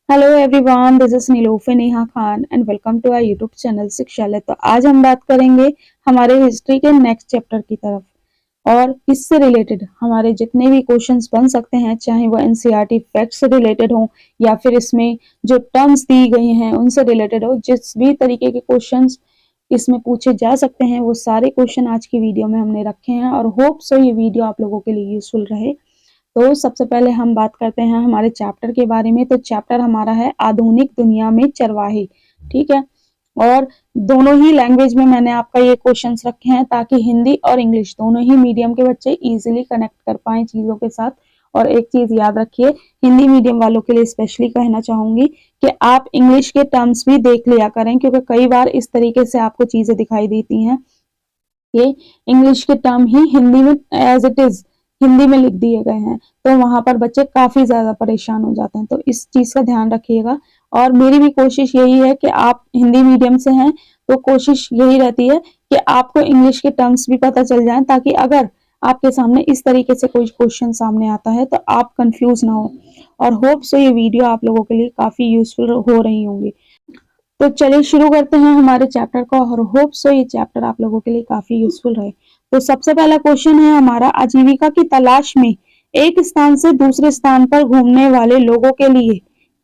Hello everyone, this is Nilofar Neha Khan and welcome to our YouTube channel Shikshalaya. तो आज हम बात करेंगे हमारे हिस्ट्री के नेक्स्ट चैप्टर की तरफ और इससे रिलेटेड हमारे जितने भी क्वेश्चंस बन सकते हैं, चाहे वो एनसीईआरटी फैक्ट से रिलेटेड हो या फिर इसमें जो टर्म्स दी गई हैं उनसे रिलेटेड हो। जिस भी तरीके के क्वेश्चंस इसमें पूछे जा सकते हैं वो सारे क्वेश्चन आज की वीडियो में हमने रखे हैं और होप सो ये वीडियो आप लोगों के लिए यूजफुल रहे। तो सबसे पहले हम बात करते हैं हमारे चैप्टर के बारे में। तो चैप्टर हमारा है आधुनिक दुनिया में चरवाहे। ठीक है, और दोनों ही लैंग्वेज में मैंने आपका ये क्वेश्चंस रखे हैं ताकि हिंदी और इंग्लिश दोनों ही मीडियम के बच्चे इजीली कनेक्ट कर पाए चीजों के साथ। और एक चीज याद रखिए, हिंदी मीडियम वालों के लिए स्पेशली कहना चाहूंगी कि आप इंग्लिश के टर्म्स भी देख लिया करें, क्योंकि कई बार इस तरीके से आपको चीजें दिखाई देती हैं ये इंग्लिश के टर्म ही हिंदी में एज इट इज हिंदी में लिख दिए गए हैं, तो वहां पर बच्चे काफी ज्यादा परेशान हो जाते हैं। तो इस चीज का ध्यान रखिएगा। और मेरी भी कोशिश यही है कि आप हिंदी मीडियम से हैं तो कोशिश यही रहती है कि आपको इंग्लिश के टर्म्स भी पता चल जाएं, ताकि अगर आपके सामने इस तरीके से कोई क्वेश्चन सामने आता है तो आप कंफ्यूज ना हो। और होप सो ये वीडियो आप लोगों के लिए काफी यूजफुल हो रही होंगी। तो चलिए शुरू करते हैं हमारे चैप्टर को और होप सो ये चैप्टर आप लोगों के लिए काफी यूजफुल रहे। तो सबसे पहला क्वेश्चन है हमारा, आजीविका की तलाश में एक स्थान से दूसरे स्थान पर घूमने वाले लोगों के लिए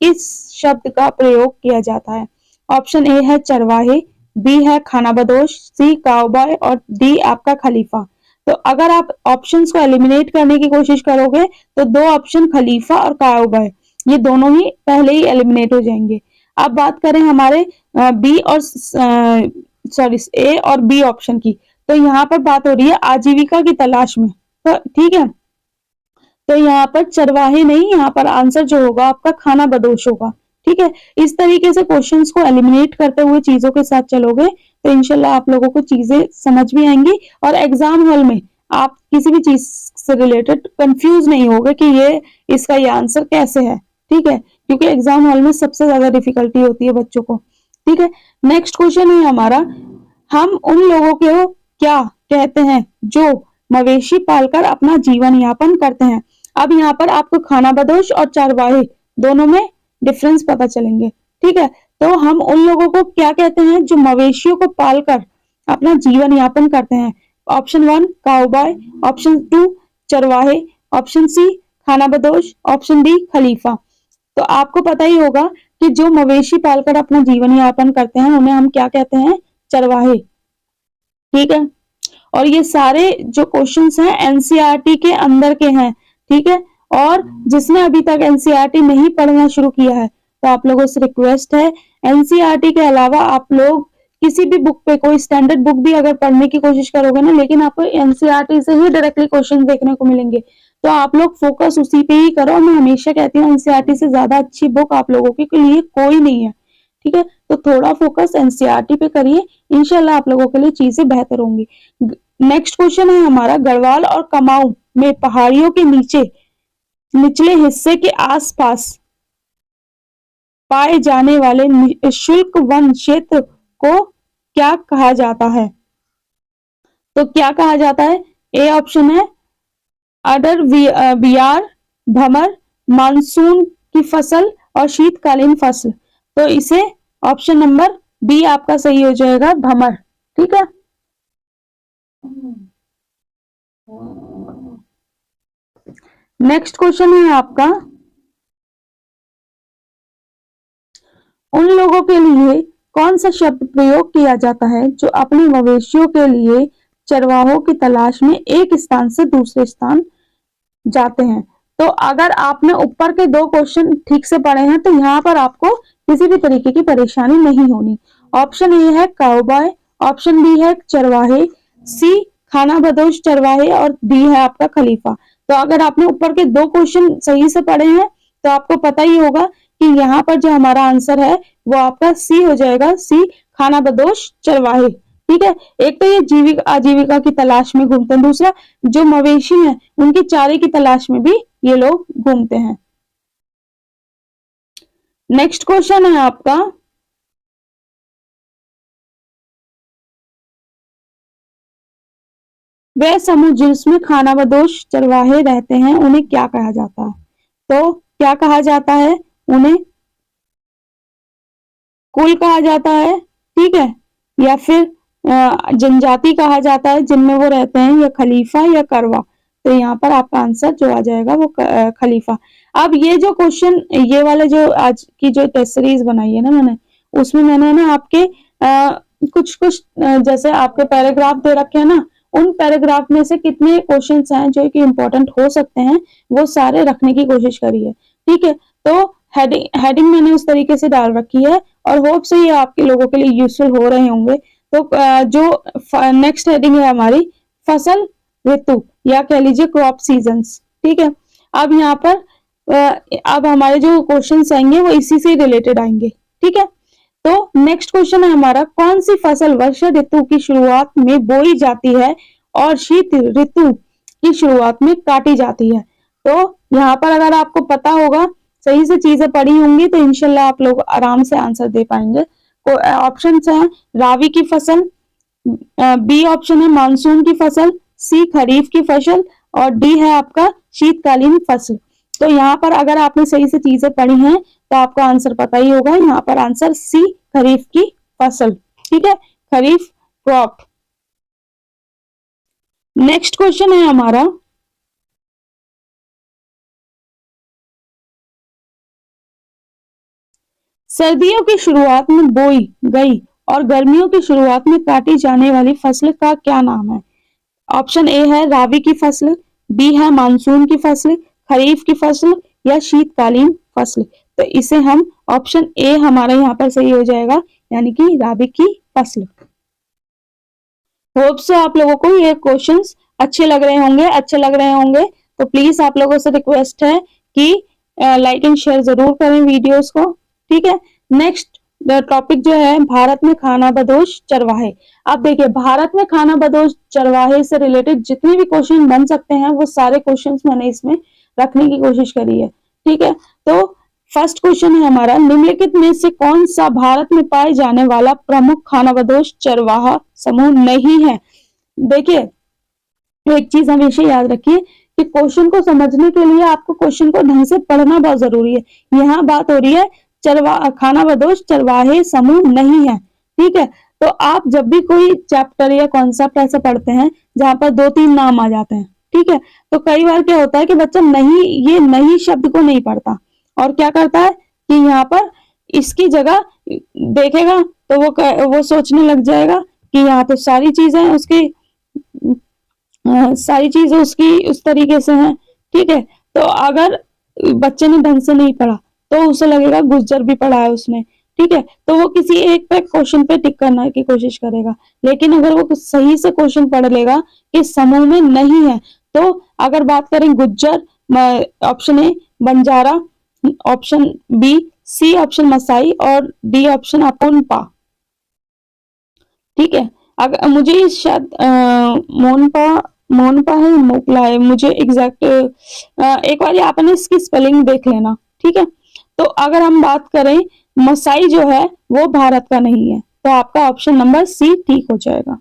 किस शब्द का प्रयोग किया जाता है? ऑप्शन ए है चरवाहे, बी है खानाबदोश, सी काउबॉय और डी आपका खलीफा। तो अगर आप ऑप्शंस को एलिमिनेट करने की कोशिश करोगे तो दो ऑप्शन खलीफा और काउबॉय ये दोनों ही पहले ही एलिमिनेट हो जाएंगे। अब बात करें हमारे बी और सॉरी ए और बी ऑप्शन की, तो यहाँ पर बात हो रही है आजीविका की तलाश में। तो ठीक है, तो यहाँ पर चरवाहे नहीं, यहाँ पर आंसर जो होगा आपका खाना बदोश होगा। ठीक है, इस तरीके से क्वेश्चंस को एलिमिनेट करते हुए चीजों के साथ चलोगे तो इंशाल्लाह आप लोगों को चीजें समझ भी आएंगी और एग्जाम हॉल में आप किसी भी चीज से रिलेटेड कंफ्यूज नहीं होगे कि ये इसका ये आंसर कैसे है। ठीक है, क्योंकि एग्जाम हॉल में सबसे ज्यादा डिफिकल्टी होती है बच्चों को। ठीक है, नेक्स्ट क्वेश्चन है हमारा, हम उन लोगों को क्या कहते हैं जो मवेशी पालकर अपना जीवन यापन करते हैं? अब यहाँ पर आपको खानाबदोश और चरवाहे दोनों में डिफरेंस पता चलेंगे। ठीक है, तो हम उन लोगों को क्या कहते हैं जो मवेशियों को पालकर अपना जीवन यापन करते हैं? ऑप्शन 1 काउबॉय, ऑप्शन 2 चरवाहे, ऑप्शन सी खानाबदोश, ऑप्शन डी खलीफा। तो आपको पता ही होगा कि जो मवेशी पालकर अपना जीवन यापन करते हैं उन्हें हम क्या कहते हैं? चरवाहे। ठीक है, और ये सारे जो क्वेश्चंस हैं एनसीईआरटी के अंदर के हैं। ठीक है, और जिसने अभी तक एनसीईआरटी नहीं पढ़ना शुरू किया है तो आप लोगों से रिक्वेस्ट है, एनसीईआरटी के अलावा आप लोग किसी भी बुक पे कोई स्टैंडर्ड बुक भी अगर पढ़ने की कोशिश करोगे ना, लेकिन आपको एनसीईआरटी से ही डायरेक्टली क्वेश्चन देखने को मिलेंगे, तो आप लोग फोकस उसी पे ही करो। मैं हमेशा कहती हूँ एनसीईआरटी से ज्यादा अच्छी बुक आप लोगों के लिए कोई नहीं है। ठीक है, तो थोड़ा फोकस एनसीईआरटी पे करिए, इंशाल्लाह आप लोगों के लिए चीजें बेहतर होंगी। नेक्स्ट क्वेश्चन है हमारा, गढ़वाल और कमाऊं में पहाड़ियों के नीचे निचले हिस्से के आसपास पाए जाने वाले शुष्क वन क्षेत्र को क्या कहा जाता है? तो क्या कहा जाता है? ए ऑप्शन है अडर, बियार, भमर, मानसून की फसल और शीतकालीन फसल। तो इसे ऑप्शन नंबर बी आपका सही हो जाएगा, भमर। ठीक है, नेक्स्ट क्वेश्चन है आपका, उन लोगों के लिए कौन सा शब्द प्रयोग किया जाता है जो अपने मवेशियों के लिए चरवाहों की तलाश में एक स्थान से दूसरे स्थान जाते हैं? तो अगर आपने ऊपर के दो क्वेश्चन ठीक से पढ़े हैं तो यहाँ पर आपको किसी भी तरीके की परेशानी नहीं होनी। ऑप्शन ए है काउबॉय, ऑप्शन बी है चरवाहे, सी खानाबदोश चरवाहे और डी है आपका खलीफा। तो अगर आपने ऊपर के दो क्वेश्चन सही से पढ़े हैं तो आपको पता ही होगा कि यहाँ पर जो हमारा आंसर है वो आपका सी हो जाएगा, सी खानाबदोश चरवाहे। ठीक है, एक तो ये जीविका आजीविका की तलाश में घूमते हैं, दूसरा जो मवेशी हैं उनके चारे की तलाश में भी ये लोग घूमते हैं। नेक्स्ट क्वेश्चन है आपका, वह समूह जिसमें खानाबदोश चरवाहे रहते हैं उन्हें क्या कहा जाता है? तो क्या कहा जाता है उन्हें? कुल कहा जाता है, ठीक है, या फिर जनजाति कहा जाता है जिनमें वो रहते हैं, या खलीफा या करवा। तो यहाँ पर आपका आंसर जो आ जाएगा वो खलीफा। अब ये जो क्वेश्चन, ये वाले जो आज की जो टेस्ट सीरीज बनाई है ना मैंने, उसमें मैंने ना आपके कुछ कुछ जैसे आपके पैराग्राफ दे रखे हैं ना, उन पैराग्राफ में से कितने क्वेश्चंस हैं जो कि इंपॉर्टेंट हो सकते हैं, वो सारे रखने की कोशिश करी है, ठीक है। तो हेडिंग मैंने उस तरीके से डाल रखी है, और होप से ये आपके लोगों के लिए यूजफुल हो रहे होंगे। तो जो नेक्स्ट हेडिंग है हमारी, फसल ऋतु, या कह लीजिए क्रॉप सीजन्स, ठीक है। अब यहाँ पर अब हमारे जो क्वेश्चन आएंगे वो इसी से रिलेटेड आएंगे, ठीक है। तो नेक्स्ट क्वेश्चन है हमारा, कौन सी फसल वर्षा ऋतु की शुरुआत में बोई जाती है और शीत ऋतु की शुरुआत में काटी जाती है। तो यहाँ पर अगर आपको पता होगा, सही से चीजें पढ़ी होंगी, तो इंशाल्लाह आप लोग आराम से आंसर दे पाएंगे। तो ऑप्शन है रावी की फसल, बी ऑप्शन है मानसून की फसल, सी खरीफ की फसल, और डी है आपका शीतकालीन फसल। तो यहाँ पर अगर आपने सही से चीजें पढ़ी हैं तो आपका आंसर पता ही होगा। यहाँ पर आंसर सी खरीफ की फसल, ठीक है, खरीफ क्रॉप। नेक्स्ट क्वेश्चन है हमारा, सर्दियों की शुरुआत में बोई गई और गर्मियों की शुरुआत में काटी जाने वाली फसल का क्या नाम है। ऑप्शन ए है रावी की फसल, बी है मानसून की फसल, खरीफ की फसल, या शीतकालीन फसल। तो इसे हम ऑप्शन ए हमारा यहाँ पर सही हो जाएगा, यानी कि रावी की फसल। होप से आप लोगों को ये क्वेश्चंस अच्छे लग रहे होंगे, अच्छे लग रहे होंगे। तो प्लीज आप लोगों से रिक्वेस्ट है कि लाइक एंड शेयर जरूर करें वीडियोस को, ठीक है। नेक्स्ट टॉपिक जो है, भारत में खानाबदोश चरवाहे। अब देखिए, भारत में खानाबदोश चरवाहे से रिलेटेड जितने भी क्वेश्चन बन सकते हैं वो सारे क्वेश्चंस मैंने इसमें रखने की कोशिश करी है, ठीक है। तो फर्स्ट क्वेश्चन है हमारा, निम्नलिखित में से कौन सा भारत में पाए जाने वाला प्रमुख खानाबदोश चरवाहा समूह नहीं है। देखिए, एक चीज हमेशा याद रखिए कि क्वेश्चन को समझने के लिए आपको क्वेश्चन को ढंग से पढ़ना बहुत जरूरी है। यहाँ बात हो रही है खानाबदोश चरवाहे समूह नहीं है, ठीक है। तो आप जब भी कोई चैप्टर या कॉन्सेप्ट ऐसा पढ़ते हैं जहां पर 2-3 नाम आ जाते हैं, ठीक है, तो कई बार क्या होता है कि बच्चा नहीं, ये नहीं शब्द को नहीं पढ़ता, और क्या करता है कि यहाँ पर इसकी जगह देखेगा तो वो सोचने लग जाएगा कि यहाँ तो सारी चीजें उसकी सारी चीजें उसकी उस तरीके से हैं, ठीक है। तो अगर बच्चे ने ढंग से नहीं पढ़ा तो उसे लगेगा गुज्जर भी पढ़ा है उसने, ठीक है। तो वो किसी एक पे क्वेश्चन पे टिक करने की कोशिश करेगा, लेकिन अगर वो सही से क्वेश्चन पढ़ लेगा कि समूह में नहीं है, तो अगर बात करें Gujjar, option A Banjara, option B, C option Maasai, और डी ऑप्शन अपुनपा, ठीक है। अगर मुझे शायद मोनपा मोनपा है, मोकला है, मुझे एग्जैक्ट एक बार आपने इसकी स्पेलिंग देख लेना, ठीक है। तो अगर हम बात करें, मसाई जो है वो भारत का नहीं है, तो आपका ऑप्शन नंबर सी ठीक हो जाएगा।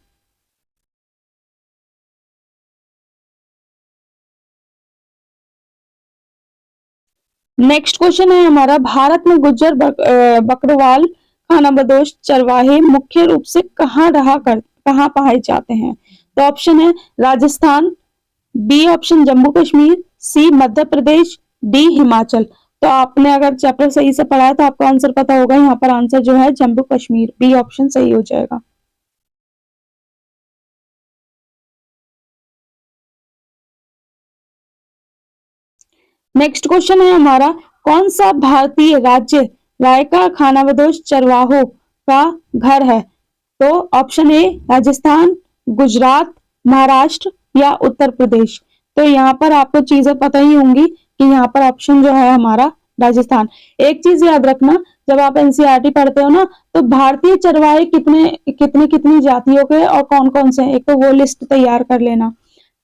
नेक्स्ट क्वेश्चन है हमारा, भारत में गुज्जर बकरवाल खानाबदोश चरवाहे मुख्य रूप से कहाँ पाए जाते हैं। तो ऑप्शन है राजस्थान, बी ऑप्शन जम्मू कश्मीर, सी मध्य प्रदेश, डी हिमाचल। तो आपने अगर चैप्टर सही से पढ़ा है तो आपको आंसर पता होगा, यहाँ पर आंसर जो है जम्मू कश्मीर, बी ऑप्शन सही हो जाएगा। नेक्स्ट क्वेश्चन है हमारा, कौन सा भारतीय राज्य रायका खानाबदोश चरवाहों का घर है। तो ऑप्शन ए राजस्थान, गुजरात, महाराष्ट्र, या उत्तर प्रदेश। तो यहाँ पर आपको चीजें पता ही होंगी कि यहाँ पर ऑप्शन जो है हमारा राजस्थान। एक चीज याद रखना, जब आप एनसीईआरटी पढ़ते हो ना, तो भारतीय चरवाहे कितने कितनी कितनी जातियों के और कौन कौन से, एक तो वो लिस्ट तैयार कर लेना,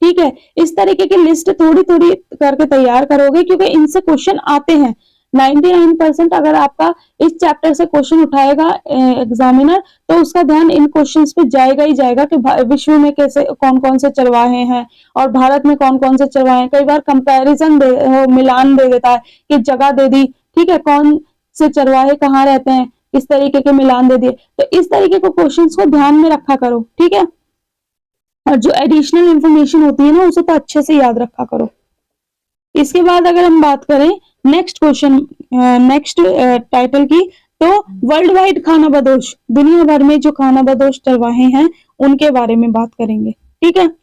ठीक है। इस तरीके की लिस्ट थोड़ी थोड़ी करके तैयार करोगे, क्योंकि इनसे क्वेश्चन आते हैं। 99% अगर आपका इस चैप्टर से क्वेश्चन उठाएगा एग्जामिनर, तो उसका ध्यान इन क्वेश्चंस पे जाएगा ही जाएगा कि विश्व में कैसे कौन कौन से चरवाहे हैं और भारत में कौन कौन से चरवाहे हैं। कई बार कंपैरिजन मिलान दे देता है कि जगह दे दी, ठीक है, कौन से चरवाहे कहाँ रहते हैं, इस तरीके के मिलान दे दिए। तो इस तरीके के क्वेश्चंस को ध्यान में रखा करो, ठीक है। और जो एडिशनल इंफॉर्मेशन होती है ना उसे तो अच्छे से याद रखा करो। इसके बाद अगर हम बात करें नेक्स्ट क्वेश्चन, नेक्स्ट टाइटल की, तो वर्ल्ड वाइड खानाबदोश, दुनिया भर में जो खानाबदोश चरवाहे हैं उनके बारे में बात करेंगे, ठीक है।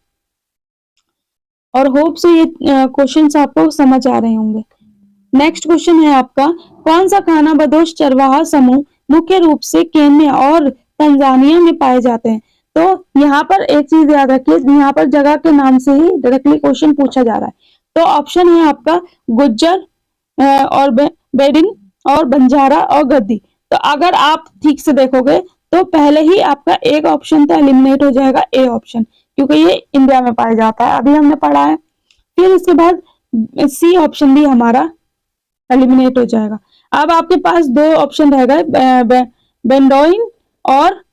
और होप से ये क्वेश्चंस आपको समझ आ रहे होंगे। नेक्स्ट क्वेश्चन है आपका, कौन सा खानाबदोश चरवाहा समूह मुख्य रूप से केन्या और तंजानिया में पाए जाते हैं। तो यहाँ पर एक चीज याद रखिए, यहाँ पर जगह के नाम से ही डायरेक्टली क्वेश्चन पूछा जा रहा है। तो ऑप्शन है आपका गुज्जर और बेडिन और बंजारा और गद्दी। तो अगर आप ठीक से देखोगे तो पहले ही आपका एक ऑप्शन तो एलिमिनेट हो जाएगा, ए ऑप्शन, क्योंकि ये इंडिया में पाया जाता है, अभी हमने पढ़ा है। फिर इसके बाद सी ऑप्शन भी हमारा एलिमिनेट हो जाएगा। अब आपके पास दो ऑप्शन रह गए, बेंडोइन और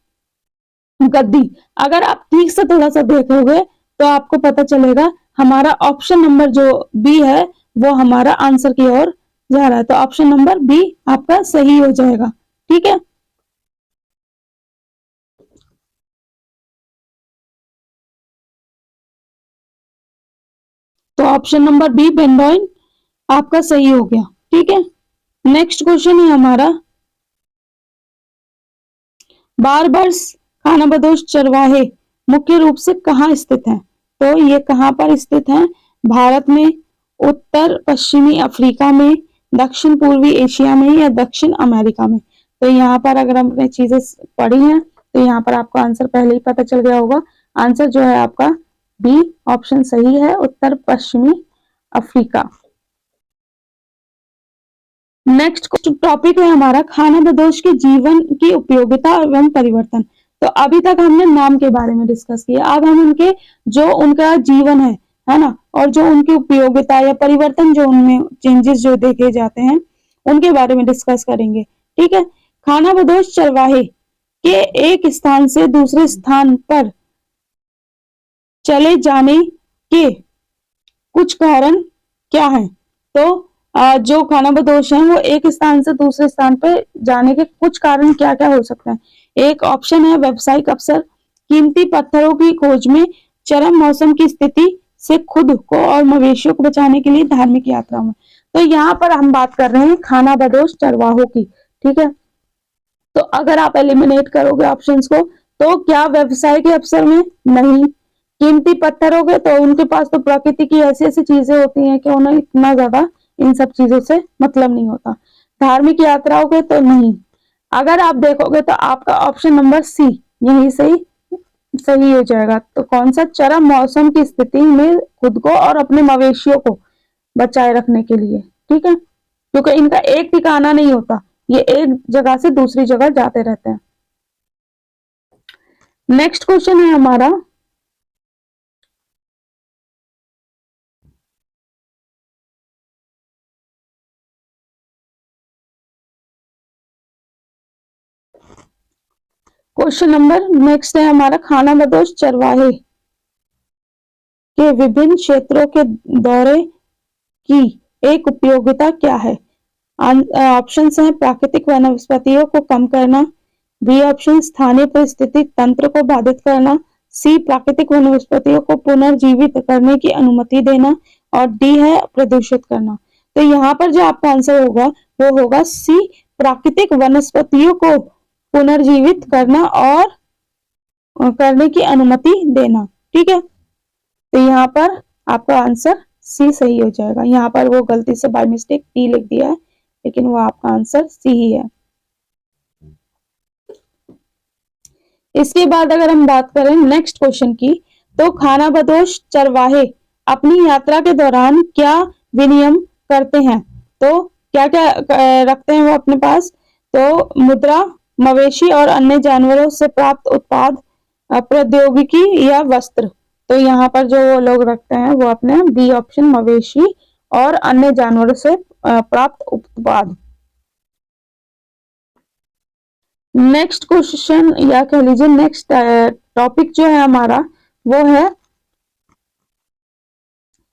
गद्दी। अगर आप ठीक से थोड़ा सा देखोगे तो आपको पता चलेगा हमारा ऑप्शन नंबर जो बी है वो हमारा आंसर की ओर जा रहा है। तो ऑप्शन नंबर बी आपका सही हो जाएगा, ठीक है। तो ऑप्शन नंबर बी बेंडोइन आपका सही हो गया, ठीक है। नेक्स्ट क्वेश्चन है हमारा, बारबर्स खानाबदोश चरवाहे मुख्य रूप से कहाँ स्थित हैं। तो ये कहाँ पर स्थित हैं, भारत में, उत्तर पश्चिमी अफ्रीका में, दक्षिण पूर्वी एशिया में या दक्षिण अमेरिका में। तो यहाँ पर अगर हमने चीजें पढ़ी हैं तो यहाँ पर आपको आंसर पहले ही पता चल गया होगा। आंसर जो है आपका बी ऑप्शन सही है, उत्तर पश्चिमी अफ्रीका। नेक्स्ट टॉपिक है हमारा खानाबदोश के जीवन की उपयोगिता एवं परिवर्तन। तो अभी तक हमने नाम के बारे में डिस्कस किया, अब हम उनके जो उनका जीवन है ना, और जो उनकी उपयोगिता या परिवर्तन जो उनमें चेंजेस जो देखे जाते हैं उनके बारे में डिस्कस करेंगे, ठीक है। खानाबदोश चरवाहे के एक स्थान से दूसरे स्थान पर चले जाने के कुछ कारण क्या है। तो जो खानाबदोश हैं वो एक स्थान से दूसरे स्थान पर जाने के कुछ कारण क्या क्या हो सकते हैं। एक ऑप्शन है व्यवसायिक अवसर, कीमती पत्थरों की खोज में, चरम मौसम की स्थिति से खुद को और मवेशियों को बचाने के लिए, धार्मिक यात्रा में। तो यहाँ पर हम बात कर रहे हैं खानाबदोश चरवाहों की, ठीक है। तो अगर आप एलिमिनेट करोगे ऑप्शंस को तो क्या व्यवसाय के अवसर में, नहीं। कीमती पत्थर हो गए तो उनके पास तो प्रकृति की ऐसी ऐसी चीजें होती हैं कि उन्हें इतना ज्यादा इन सब चीजों से मतलब नहीं होता। धार्मिक यात्राओं के तो नहीं। अगर आप देखोगे तो आपका ऑप्शन नंबर सी यही सही हो जाएगा। तो कौन सा, चरम मौसम की स्थिति में खुद को और अपने मवेशियों को बचाए रखने के लिए, ठीक है, क्योंकि इनका एक ठिकाना नहीं होता, ये एक जगह से दूसरी जगह जाते रहते हैं। नेक्स्ट क्वेश्चन है हमारा, क्वेश्चन नंबर नेक्स्ट है हमारा, खानाबदोश चरवाहे के विभिन्न क्षेत्रों के दौरे की एक उपयोगिता क्या है। ऑप्शन है प्राकृतिक वनस्पतियों को कम करना, बी ऑप्शन स्थानीय परिस्थितिक तंत्र को बाधित करना, सी प्राकृतिक वनस्पतियों को पुनर्जीवित करने की अनुमति देना, और डी है प्रदूषित करना। तो यहाँ पर जो आपका आंसर होगा वो होगा सी, प्राकृतिक वनस्पतियों को पुनर्जीवित करना और करने की अनुमति देना, ठीक है। तो यहाँ पर आपका आंसर सी सही हो जाएगा। यहाँ पर वो गलती से बाय मिस्टेक टी लिख दिया है, लेकिन वो आपका आंसर सी ही है। इसके बाद अगर हम बात करें नेक्स्ट क्वेश्चन की, तो खानाबदोश चरवाहे अपनी यात्रा के दौरान क्या विनियम करते हैं। तो क्या क्या रखते हैं वो अपने पास, तो मुद्रा, मवेशी और अन्य जानवरों से प्राप्त उत्पाद, प्रौद्योगिकी या वस्त्र। तो यहाँ पर जो वो लोग रखते हैं वो अपने बी ऑप्शन मवेशी और अन्य जानवरों से प्राप्त उत्पाद। नेक्स्ट क्वेश्चन या कह लीजिए नेक्स्ट टॉपिक जो है हमारा वो है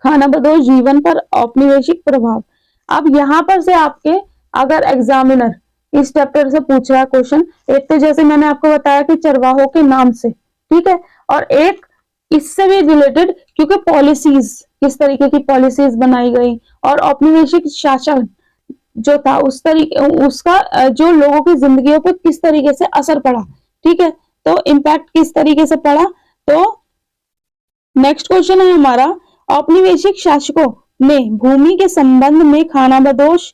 खानाबदोश जीवन पर औपनिवेशिक प्रभाव। अब यहाँ पर से आपके अगर एग्जामिनर इस चैप्टर से पूछ रहा है क्वेश्चन। एक तो जैसे मैंने आपको बताया कि चरवाहों के नाम से, ठीक है, और एक इससे भी रिलेटेड क्योंकि पॉलिसीज, किस तरीके की पॉलिसीज बनाई गई और औपनिवेशिक शासन जो था उस तरीके उसका जो लोगों की जिंदगियों पर किस तरीके से असर पड़ा, ठीक है, तो इम्पैक्ट किस तरीके से पड़ा। तो नेक्स्ट क्वेश्चन है हमारा, औपनिवेशिक शासकों ने भूमि के संबंध में खानाबदोश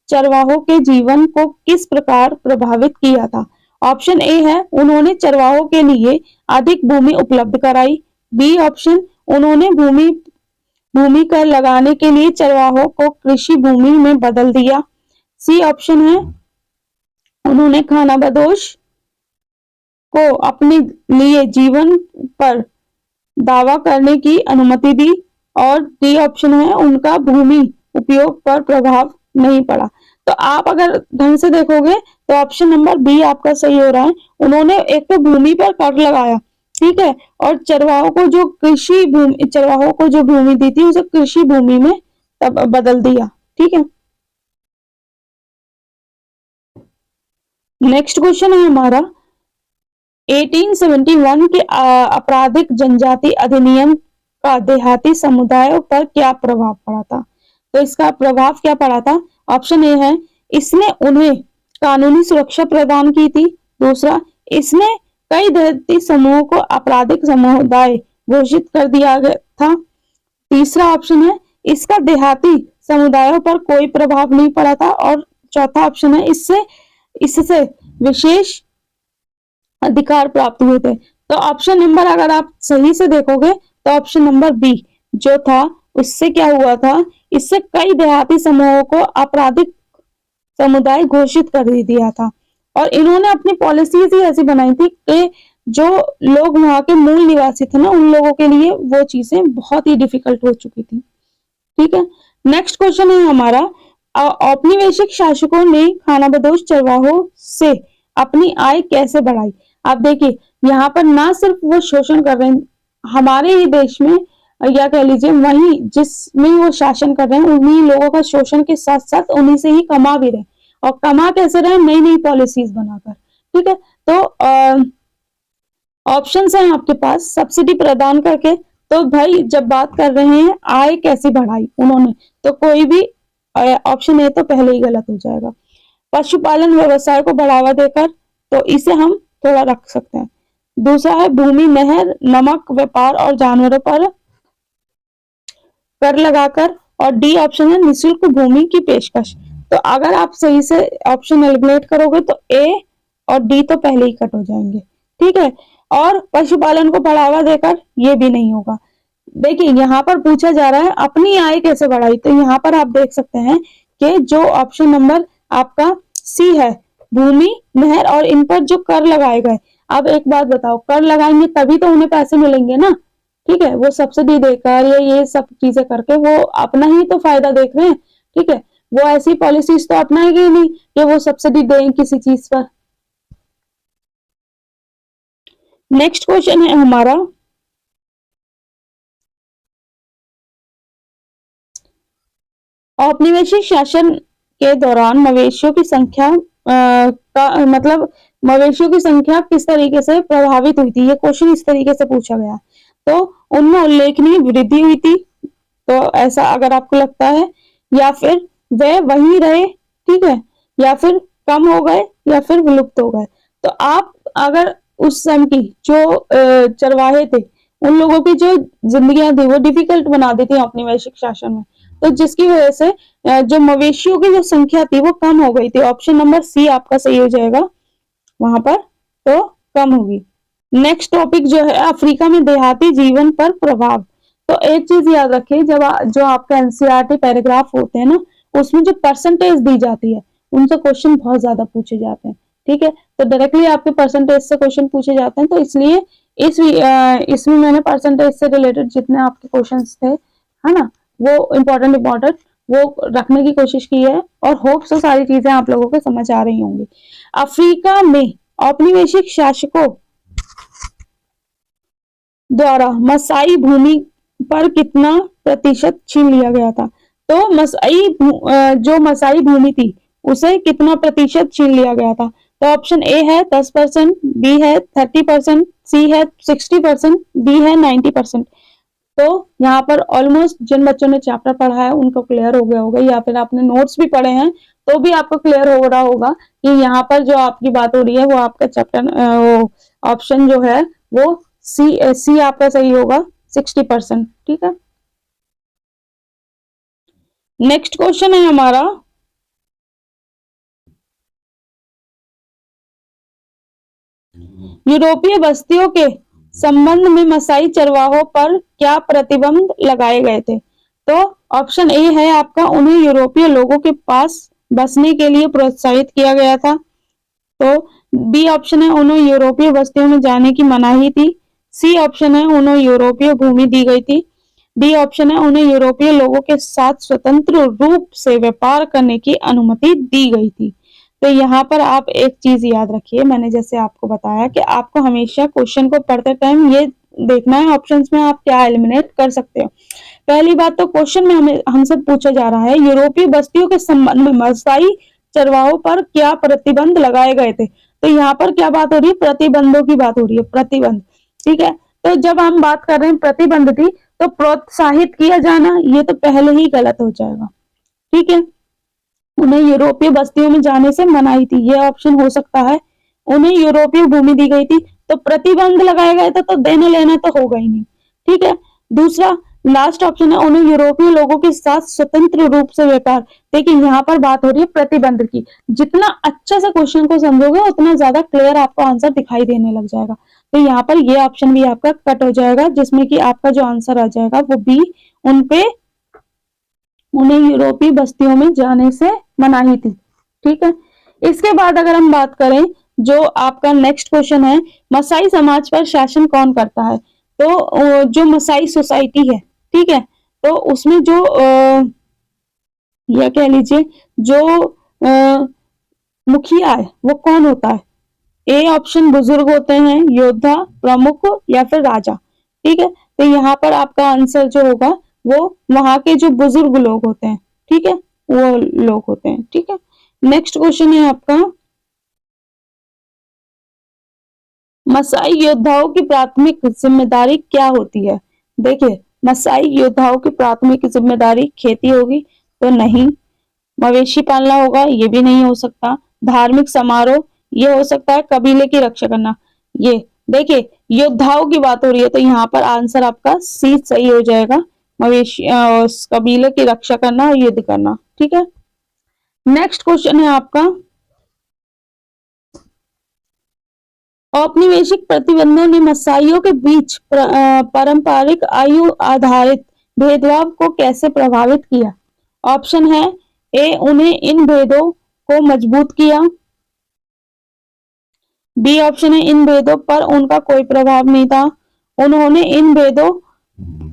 चरवाहों के जीवन को किस प्रकार प्रभावित किया था। ऑप्शन ए है उन्होंने चरवाहों के लिए अधिक भूमि उपलब्ध कराई। बी ऑप्शन, उन्होंने भूमि कर लगाने के लिए चरवाहों को कृषि भूमि में बदल दिया। सी ऑप्शन है उन्होंने खानाबदोश को अपने लिए जीवन पर दावा करने की अनुमति दी। और डी ऑप्शन है उनका भूमि उपयोग पर प्रभाव नहीं पड़ा। तो आप अगर ढंग से देखोगे तो ऑप्शन नंबर बी आपका सही हो रहा है। उन्होंने एक तो भूमि पर कर लगाया, ठीक है, और चरवाहों को जो भूमि दी थी उसे कृषि भूमि में तब बदल दिया, ठीक है। नेक्स्ट क्वेश्चन है हमारा, 1871 के आपराधिक जनजाति अधिनियम का देहाती समुदायों पर क्या प्रभाव पड़ा था। तो इसका प्रभाव क्या पड़ा था। ऑप्शन ए है इसने उन्हें कानूनी सुरक्षा प्रदान की थी। दूसरा, इसने कई देहाती समूहों को आपराधिक समुदाय घोषित कर दिया गया था। तीसरा ऑप्शन है इसका देहाती समुदायों पर कोई प्रभाव नहीं पड़ा था। और चौथा ऑप्शन है इससे विशेष अधिकार प्राप्त हुए थे। तो ऑप्शन नंबर अगर आप सही से देखोगे तो ऑप्शन नंबर बी जो था उससे क्या हुआ था, इससे कई देहाती समूहों को आपराधिक समुदाय घोषित कर दिया था। और इन्होंने अपनी पॉलिसीज ही ऐसी बनाई थी कि जो लोग वहां के मूल निवासी थे ना उन लोगों के लिए वो चीजें बहुत ही डिफिकल्ट हो चुकी थी, ठीक है। नेक्स्ट क्वेश्चन है हमारा, औपनिवेशिक शासकों ने खानाबदोश चरवाहों से अपनी आय कैसे बढ़ाई। आप देखिए यहाँ पर ना सिर्फ वो शोषण कर रहे हैं हमारे ही देश में, या कह लीजिए वहीं जिसमें वो शासन कर रहे हैं उन्हीं लोगों का शोषण के साथ साथ उन्हीं से ही कमा भी रहे, और कमा कैसे रहे, नई नई पॉलिसीज बनाकर, ठीक है। तो ऑप्शंस हैं आपके पास, सब्सिडी प्रदान करके। तो भाई जब बात कर रहे हैं आय कैसे बढ़ाई उन्होंने, तो कोई भी ऑप्शन ए तो पहले ही गलत हो जाएगा। पशुपालन व्यवसाय को बढ़ावा देकर, तो इसे हम थोड़ा रख सकते हैं। दूसरा है भूमि, नहर, नमक व्यापार और जानवरों पर कर लगाकर। और डी ऑप्शन है निःशुल्क भूमि की पेशकश। तो अगर आप सही से ऑप्शन एलिमिनेट करोगे तो ए और डी तो पहले ही कट हो जाएंगे, ठीक है। और पशुपालन को बढ़ावा देकर ये भी नहीं होगा। देखिए यहाँ पर पूछा जा रहा है अपनी आय कैसे बढ़ाई, तो यहाँ पर आप देख सकते हैं कि जो ऑप्शन नंबर आपका सी है, भूमि, नहर और इन पर जो कर लगाए गए। अब एक बात बताओ, कर लगाएंगे तभी तो उन्हें पैसे मिलेंगे ना, ठीक है। वो सब्सिडी देकर या ये सब चीजें करके वो अपना ही तो फायदा देख रहे हैं, ठीक है। वो ऐसी पॉलिसीज तो अपनाएंगे ही नहीं कि वो सब्सिडी दें किसी चीज पर। नेक्स्ट क्वेश्चन है हमारा, औपनिवेशिक शासन के दौरान मवेशियों की संख्या मवेशियों की संख्या किस तरीके से प्रभावित हुई थी। ये क्वेश्चन इस तरीके से पूछा गया, तो उनमें उल्लेखनीय वृद्धि हुई थी, तो ऐसा अगर आपको लगता है, या फिर वे वहीं रहे, ठीक है, या फिर कम हो गए या फिर विलुप्त हो गए। तो आप अगर उस समय की जो चरवाहे थे उन लोगों की जो जिंदगियां थी वो डिफिकल्ट बना दी थी औपनिवेशिक शासन में, तो जिसकी वजह से जो मवेशियों की जो संख्या थी वो कम हो गई थी। ऑप्शन नंबर सी आपका सही हो जाएगा वहां पर, तो कम होगी। नेक्स्ट टॉपिक जो है अफ्रीका में देहाती जीवन पर प्रभाव। तो एक चीज याद रखिए, जब जो आपका एनसीईआरटी पैराग्राफ होते हैं ना उसमें जो परसेंटेज दी जाती है उनसे क्वेश्चन बहुत ज्यादा पूछे जाते हैं, ठीक है। तो डायरेक्टली आपके परसेंटेज से क्वेश्चन पूछे जाते हैं, तो इसलिए इसमें मैंने परसेंटेज से रिलेटेड जितने आपके क्वेश्चंस थे, है ना, वो इम्पोर्टेंट वो रखने की कोशिश की है, और होप सो सारी चीजें आप लोगों को समझ आ रही होंगी। अफ्रीका में औपनिवेशिक शासकों द्वारा मसाई भूमि पर कितना प्रतिशत छीन लिया गया था। तो जो मसाई भूमि थी उसे कितना प्रतिशत छीन लिया गया था। तो ऑप्शन ए है 10%, बी है 30%, सी है 60%, डी है 90%। तो यहाँ पर ऑलमोस्ट जिन बच्चों ने चैप्टर पढ़ा है उनको क्लियर हो गया होगा, या फिर आपने नोट्स भी पढ़े हैं तो भी आपको क्लियर हो रहा होगा कि यहाँ पर जो आपकी बात हो रही है वो आपका चैप्टर ऑप्शन जो है वो सी आपका सही होगा, 60%। ठीक है, नेक्स्ट क्वेश्चन है हमारा, यूरोपीय बस्तियों के संबंध में मसाई चरवाहों पर क्या प्रतिबंध लगाए गए थे। तो ऑप्शन ए है आपका, उन्हें यूरोपीय लोगों के पास बसने के लिए प्रोत्साहित किया गया था। तो बी ऑप्शन है, उन्हें यूरोपीय बस्तियों में जाने की मनाही थी। सी ऑप्शन है, उन्हें यूरोपीय भूमि दी गई थी। डी ऑप्शन है, उन्हें यूरोपीय लोगों के साथ स्वतंत्र रूप से व्यापार करने की अनुमति दी गई थी। तो यहाँ पर आप एक चीज याद रखिए, मैंने जैसे आपको बताया कि आपको हमेशा क्वेश्चन को पढ़ते टाइम ये देखना है ऑप्शंस में आप क्या एलिमिनेट कर सकते हो। पहली बात तो क्वेश्चन में हमें हमसे पूछा जा रहा है यूरोपीय बस्तियों के संबंध में मसाई चरवाहों पर क्या प्रतिबंध लगाए गए थे। तो यहाँ पर क्या बात हो रही है, प्रतिबंधों की बात हो रही है, प्रतिबंध। ठीक है, तो जब हम बात कर रहे हैं प्रतिबंध की, तो प्रोत्साहित किया जाना ये तो पहले ही गलत हो जाएगा। ठीक है, उन्हें यूरोपीय बस्तियों में जाने से मनाही थी, यह ऑप्शन हो सकता है। उन्हें यूरोपीय भूमि दी गई थी, तो प्रतिबंध लगाया गया था, तो देना लेना तो होगा ही नहीं। ठीक है, दूसरा लास्ट ऑप्शन है, उन्हें यूरोपीय लोगों के साथ स्वतंत्र रूप से व्यापार। देखिए यहाँ पर बात हो रही है प्रतिबंध की, जितना अच्छा से क्वेश्चन को समझोगे उतना ज्यादा क्लियर आपको आंसर दिखाई देने लग जाएगा। तो यहाँ पर ये ऑप्शन भी आपका कट हो जाएगा, जिसमें कि आपका जो आंसर आ जाएगा वो बी, उन्हें यूरोपीय बस्तियों में जाने से मनाही थी। ठीक है, इसके बाद अगर हम बात करें, जो आपका नेक्स्ट क्वेश्चन है, मसाई समाज पर शासन कौन करता है। तो जो मसाई सोसाइटी है, ठीक है, तो उसमें जो या कह लीजिए जो मुखिया है वो कौन होता है। ए ऑप्शन बुजुर्ग होते हैं, योद्धा, प्रमुख या फिर राजा। ठीक है, तो यहाँ पर आपका आंसर जो होगा वो वहां के जो बुजुर्ग लोग होते हैं, ठीक है, वो लोग होते हैं। ठीक है, नेक्स्ट क्वेश्चन है आपका, मसाई योद्धाओं की प्राथमिक जिम्मेदारी क्या होती है। देखिए, मसाई योद्धाओं की प्राथमिक जिम्मेदारी खेती होगी तो नहीं, मवेशी पालना होगा ये भी नहीं हो सकता, धार्मिक समारोह ये हो सकता है, कबीले की रक्षा करना। ये देखिए योद्धाओं की बात हो रही है, तो यहाँ पर आंसर आपका सी सही हो जाएगा, मवेशी कबीले की रक्षा करना और युद्ध करना। ठीक है, नेक्स्ट क्वेश्चन है आपका, औपनिवेशिक प्रतिबंधों ने मसाइयों के बीच पारंपरिक आयु आधारित भेदभाव को कैसे प्रभावित किया। ऑप्शन है, ए उन्हें इन भेदों को मजबूत किया। बी ऑप्शन है, इन भेदों पर उनका कोई प्रभाव नहीं था, उन्होंने इन भेदों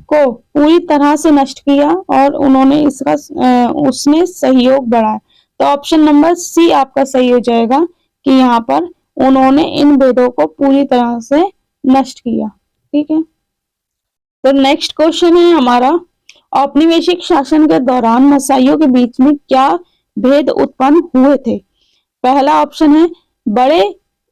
को पूरी तरह से नष्ट किया और उन्होंने इसका उसने सहयोग बढ़ाया। तो ऑप्शन नंबर सी आपका सही हो जाएगा कि यहाँ पर उन्होंने इन भेदों को पूरी तरह से नष्ट किया। ठीक है, तो नेक्स्ट क्वेश्चन है हमारा, औपनिवेशिक शासन के दौरान मसाइयों के बीच में क्या भेद उत्पन्न हुए थे। पहला ऑप्शन है, बड़े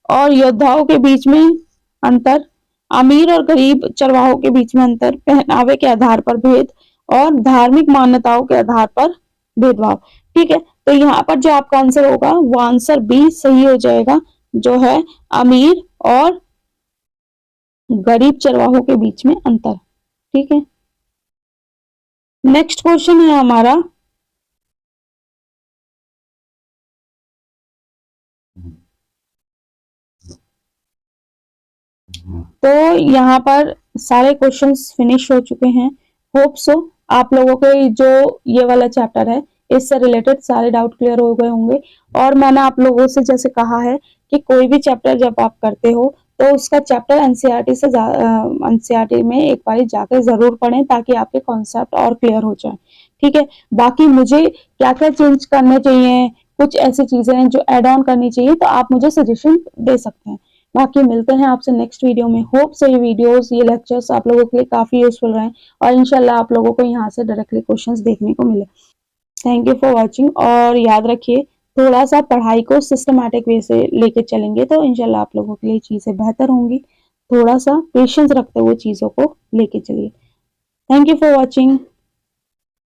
और योद्धाओं के बीच में अंतर, अमीर और गरीब चरवाहों के बीच में अंतर, पहनावे के आधार पर भेद और धार्मिक मान्यताओं के आधार पर भेदभाव। ठीक है, तो यहाँ पर जो आपका आंसर होगा वो आंसर बी सही हो जाएगा, जो है अमीर और गरीब चरवाहों के बीच में अंतर। ठीक है, नेक्स्ट क्वेश्चन है हमारा, तो यहाँ पर सारे क्वेश्चंस फिनिश हो चुके हैं। होप सो आप लोगों के जो ये वाला चैप्टर है इससे रिलेटेड सारे डाउट क्लियर हो गए होंगे। और मैंने आप लोगों से जैसे कहा है कि कोई भी चैप्टर जब आप करते हो तो उसका चैप्टर एनसीईआरटी से एनसीईआरटी में एक बार जाकर जरूर पढ़ें, ताकि आपके कॉन्सेप्ट और क्लियर हो जाए। ठीक है, बाकी मुझे क्या क्या चेंज करने चाहिए, कुछ ऐसी चीजें हैं जो एड ऑन करनी चाहिए, तो आप मुझे सजेशन दे सकते हैं। बाकी मिलते हैं आपसे नेक्स्ट वीडियो में। होप से ये वीडियोस, ये लेक्चर्स आप लोगों के लिए काफी यूजफुल रहे और इंशाल्लाह आप लोगों को यहाँ से डायरेक्टली क्वेश्चंस देखने को मिले। थैंक यू फॉर वॉचिंग, और याद रखिए थोड़ा सा पढ़ाई को सिस्टमैटिक वे से लेके चलेंगे तो इंशाल्लाह आप लोगों के लिए चीज़ें बेहतर होंगी। थोड़ा सा पेशेंस रखते हुए चीज़ों को लेके चलिए। Thank you for watching.